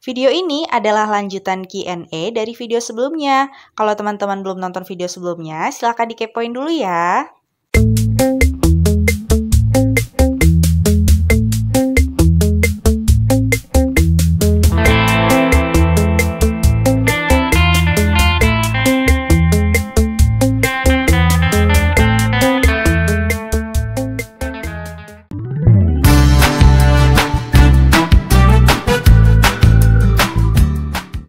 Video ini adalah lanjutan Q&A dari video sebelumnya. Kalau teman-teman belum nonton video sebelumnya, silahkan dikepoin dulu ya.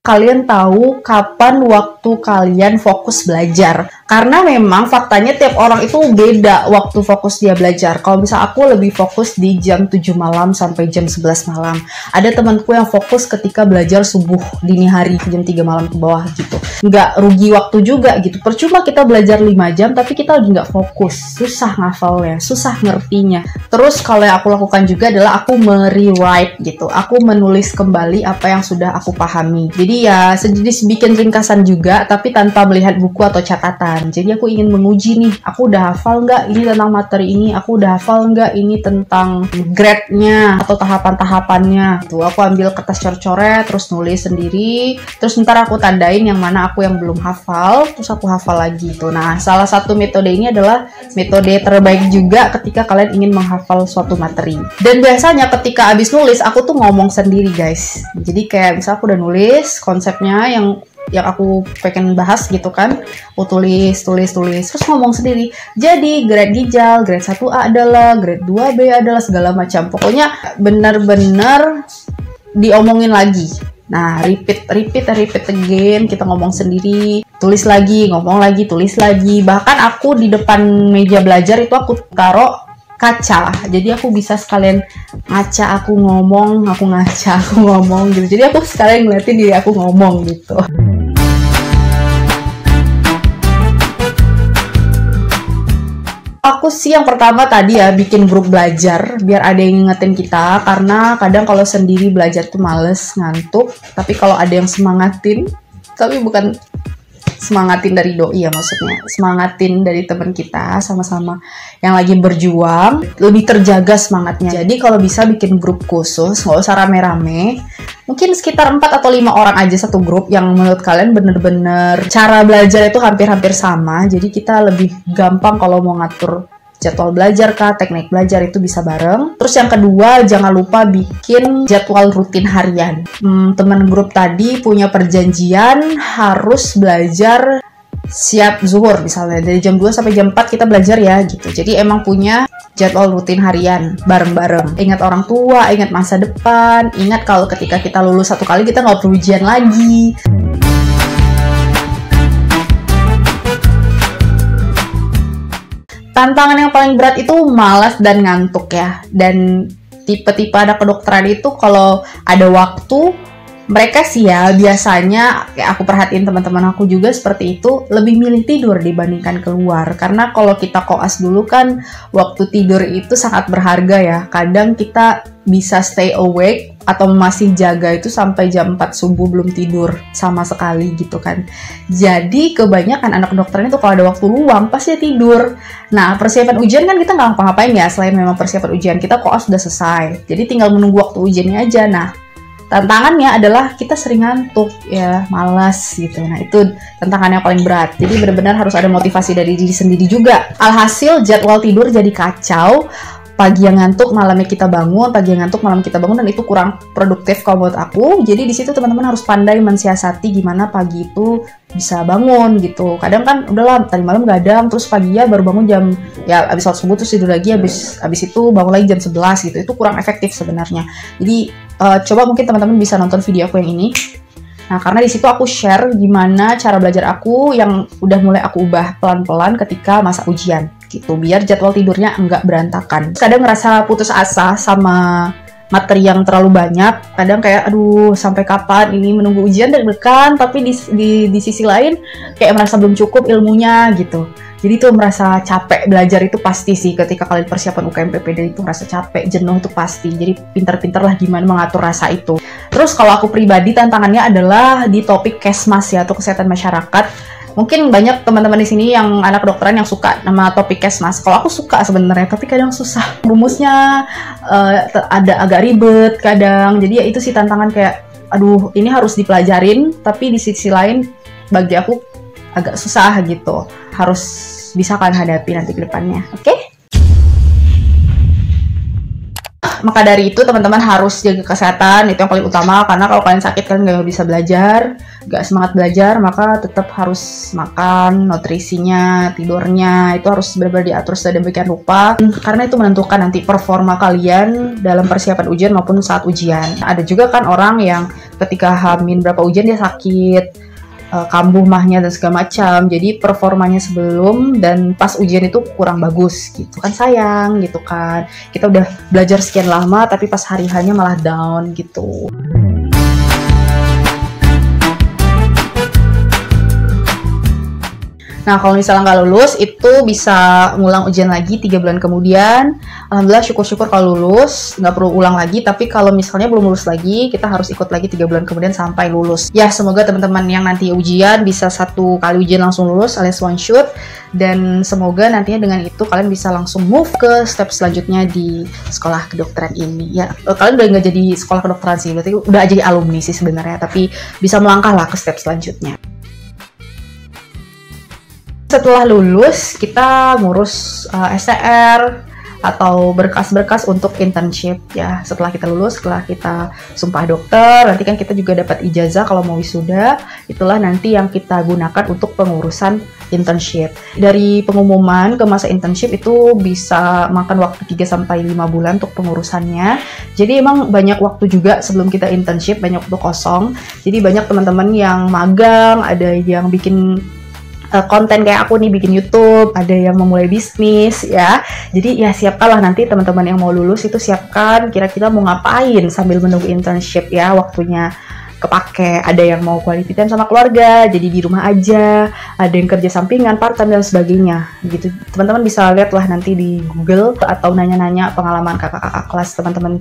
Kalian tahu kapan waktu kalian fokus belajar? Karena memang faktanya tiap orang itu beda waktu fokus dia belajar. Kalau misal aku lebih fokus di jam 7 malam sampai jam 11 malam. Ada temanku yang fokus ketika belajar subuh dini hari jam 3 malam ke bawah gitu. Nggak rugi waktu juga gitu. Percuma kita belajar 5 jam tapi kita lagi nggak fokus. Susah ngafalnya, susah ngertinya. Terus kalau yang aku lakukan juga adalah aku me-rewrite gitu. Aku menulis kembali apa yang sudah aku pahami. Jadi ya sedikit bikin ringkasan juga tapi tanpa melihat buku atau catatan. Jadi aku ingin menguji nih, aku udah hafal nggak ini tentang materi ini, aku udah hafal nggak ini tentang grade-nya atau tahapan-tahapannya. Tuh aku ambil kertas coret-coret, terus nulis sendiri, terus ntar aku tandain yang mana aku yang belum hafal, terus aku hafal lagi tuh. Nah, salah satu metode ini adalah metode terbaik juga ketika kalian ingin menghafal suatu materi. Dan biasanya ketika abis nulis, aku tuh ngomong sendiri guys. Jadi kayak misal aku udah nulis konsepnya yang aku pengen bahas gitu kan, aku tulis terus ngomong sendiri. Jadi grade Gijal, grade 1A adalah, grade 2B adalah, segala macam. Pokoknya benar-benar diomongin lagi. Nah, repeat again, kita ngomong sendiri, tulis lagi, ngomong lagi, tulis lagi. Bahkan aku di depan meja belajar itu aku taruh kaca, jadi aku bisa sekalian ngaca aku ngomong, aku ngaca aku ngomong gitu. Jadi aku sekalian ngeliatin diri aku ngomong gitu. Aku sih yang pertama tadi ya bikin grup belajar biar ada yang ngingetin kita, karena kadang kalau sendiri belajar tuh males, ngantuk. Tapi kalau ada yang semangatin, tapi bukan semangatin dari doi ya, maksudnya semangatin dari teman kita sama-sama yang lagi berjuang, lebih terjaga semangatnya. Jadi kalau bisa bikin grup khusus, nggak usah rame-rame, mungkin sekitar 4 atau 5 orang aja satu grup yang menurut kalian bener-bener cara belajar itu hampir-hampir sama. Jadi kita lebih gampang kalau mau ngatur jadwal belajar kah, teknik belajar itu bisa bareng. Terus yang kedua, jangan lupa bikin jadwal rutin harian. Teman grup tadi punya perjanjian harus belajar siap zuhur misalnya, dari jam 2 sampai jam 4 kita belajar ya gitu. Jadi emang punya jadwal rutin harian bareng-bareng. Ingat orang tua, ingat masa depan, ingat kalau ketika kita lulus satu kali kita nggak perlu ujian lagi. Tantangan yang paling berat itu malas dan ngantuk ya. Dan tipe-tipe anak kedokteran itu kalau ada waktu, mereka sih ya biasanya, kayak aku perhatiin teman-teman aku juga seperti itu, lebih milih tidur dibandingkan keluar. Karena kalau kita koas dulu kan, waktu tidur itu sangat berharga ya. Kadang kita bisa stay awake atau masih jaga itu sampai jam 4 subuh belum tidur sama sekali gitu kan. Jadi kebanyakan anak kedokteran itu kalau ada waktu luang pasti tidur. Nah, persiapan ujian kan kita nggak ngapa-ngapain ya, selain memang persiapan ujian, kita koas sudah selesai. Jadi tinggal menunggu waktu ujiannya aja. Nah, tantangannya adalah kita sering ngantuk ya, malas gitu. Nah, itu tantangan yang paling berat. Jadi benar-benar harus ada motivasi dari diri sendiri juga. Alhasil jadwal tidur jadi kacau. Pagi yang ngantuk, malamnya kita bangun, pagi yang ngantuk, malam kita bangun, dan itu kurang produktif kalau buat aku. Jadi di situ teman-teman harus pandai mensiasati gimana pagi itu bisa bangun gitu. Kadang kan udahlah tadi malam gadang, terus paginya baru bangun jam ya abis sholat subuh terus tidur lagi, abis itu bangun lagi jam 11 gitu. Itu kurang efektif sebenarnya. Jadi coba mungkin teman-teman bisa nonton video aku yang ini. Nah, karena di situ aku share gimana cara belajar aku yang udah mulai aku ubah pelan-pelan ketika masa ujian gitu, biar jadwal tidurnya enggak berantakan. Kadang ngerasa putus asa sama materi yang terlalu banyak, kadang kayak aduh sampai kapan ini menunggu ujian deg-degan, tapi di sisi lain kayak merasa belum cukup ilmunya gitu. Jadi tuh merasa capek belajar itu pasti sih, ketika kalian persiapan UKM PPD itu merasa capek, jenuh itu pasti. Jadi pintar-pintar lah gimana mengatur rasa itu. Terus kalau aku pribadi tantangannya adalah di topik Kesmas ya, atau kesehatan masyarakat. Mungkin banyak teman-teman di sini yang anak kedokteran yang suka nama topik Kesmas. Kalau aku suka sebenarnya, tapi kadang susah. Rumusnya ada agak ribet kadang. Jadi ya itu sih tantangan, kayak aduh ini harus dipelajarin, tapi di sisi lain bagi aku agak susah gitu. Harus bisa kan hadapi nanti ke depannya. Oke? Maka dari itu teman-teman harus jaga kesehatan, itu yang paling utama, karena kalau kalian sakit kan nggak bisa belajar, nggak semangat belajar, maka tetap harus makan, nutrisinya, tidurnya itu harus benar-benar diatur sedemikian rupa, karena itu menentukan nanti performa kalian dalam persiapan ujian maupun saat ujian. Ada juga kan orang yang ketika hamin berapa ujian dia sakit, kambuh mahnya dan segala macam, jadi performanya sebelum dan pas ujian itu kurang bagus gitu kan, sayang gitu kan, kita udah belajar sekian lama tapi pas hari hanya malah down gitu. Nah, kalau misalnya nggak lulus, itu bisa ngulang ujian lagi 3 bulan kemudian. Alhamdulillah, syukur-syukur kalau lulus, nggak perlu ulang lagi. Tapi kalau misalnya belum lulus lagi, kita harus ikut lagi 3 bulan kemudian sampai lulus. Ya, semoga teman-teman yang nanti ujian bisa 1 kali ujian langsung lulus alias one shot. Dan semoga nantinya dengan itu kalian bisa langsung move ke step selanjutnya di sekolah kedokteran ini. Ya, kalian udah nggak jadi sekolah kedokteran sih, berarti udah jadi alumni sih sebenarnya. Tapi bisa melangkah lah ke step selanjutnya. Setelah lulus, kita ngurus STR atau berkas-berkas untuk internship ya. Setelah kita lulus, setelah kita sumpah dokter, nanti kan kita juga dapat ijazah kalau mau wisuda. Itulah nanti yang kita gunakan untuk pengurusan internship. Dari pengumuman ke masa internship itu bisa makan waktu 3-5 bulan untuk pengurusannya. Jadi emang banyak waktu juga sebelum kita internship, banyak waktu kosong. Jadi banyak teman-teman yang magang, ada yang bikin konten kayak aku nih, bikin YouTube, ada yang memulai bisnis ya. Jadi ya siapkanlah nanti teman-teman yang mau lulus itu, siapkan kira-kira mau ngapain sambil menunggu internship ya, waktunya kepake. Ada yang mau quality time sama keluarga, jadi di rumah aja, ada yang kerja sampingan, part time dan sebagainya gitu. Teman-teman bisa lihat lah nanti di Google atau nanya-nanya pengalaman kakak-kakak kelas teman-teman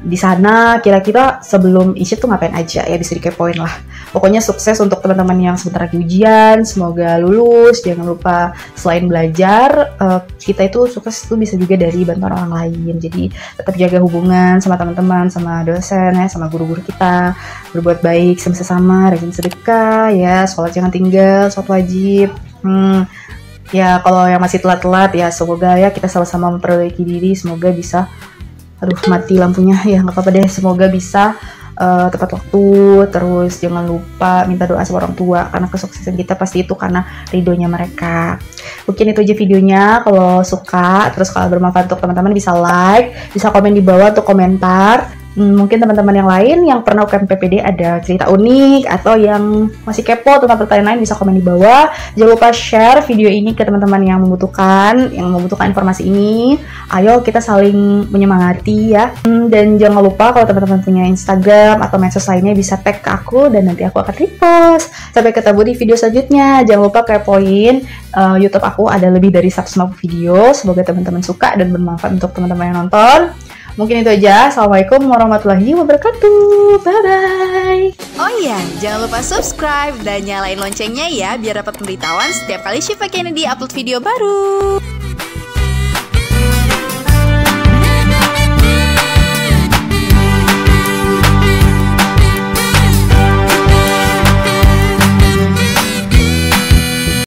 di sana, kira-kira sebelum isi tuh ngapain aja ya, bisa dikepoin lah. Pokoknya sukses untuk teman-teman yang sebentar lagi ujian, semoga lulus. Jangan lupa selain belajar, kita itu sukses itu bisa juga dari bantuan orang lain. Jadi tetap jaga hubungan sama teman-teman, sama dosen ya, sama guru-guru kita, berbuat baik sama-sama, rajin sedekah ya, sholat jangan tinggal, sholat wajib. Ya kalau yang masih telat-telat ya semoga ya kita sama-sama memperbaiki diri, semoga bisa, aduh mati lampunya ya, nggak apa-apa deh, semoga bisa tepat waktu. Terus jangan lupa minta doa sama orang tua, karena kesuksesan kita pasti itu karena ridhonya mereka. Mungkin itu aja videonya. Kalau suka, terus kalau bermanfaat untuk teman-teman bisa like, bisa komen di bawah untuk komentar. Mungkin teman-teman yang lain yang pernah UKM PPD ada cerita unik atau yang masih kepo tentang pertanyaan lain bisa komen di bawah. Jangan lupa share video ini ke teman-teman yang membutuhkan informasi ini. Ayo kita saling menyemangati ya. Dan jangan lupa kalau teman-teman punya Instagram atau medsos lainnya bisa tag ke aku dan nanti aku akan repost. Sampai ketemu di video selanjutnya. Jangan lupa kepoin YouTube aku, ada lebih dari 150 video. Semoga teman-teman suka dan bermanfaat untuk teman-teman yang nonton. Mungkin itu aja. Assalamualaikum warahmatullahi wabarakatuh. Bye-bye. Oh iya, jangan lupa subscribe dan nyalain loncengnya ya, biar dapat pemberitahuan setiap kali Syifa Kennedy upload video baru.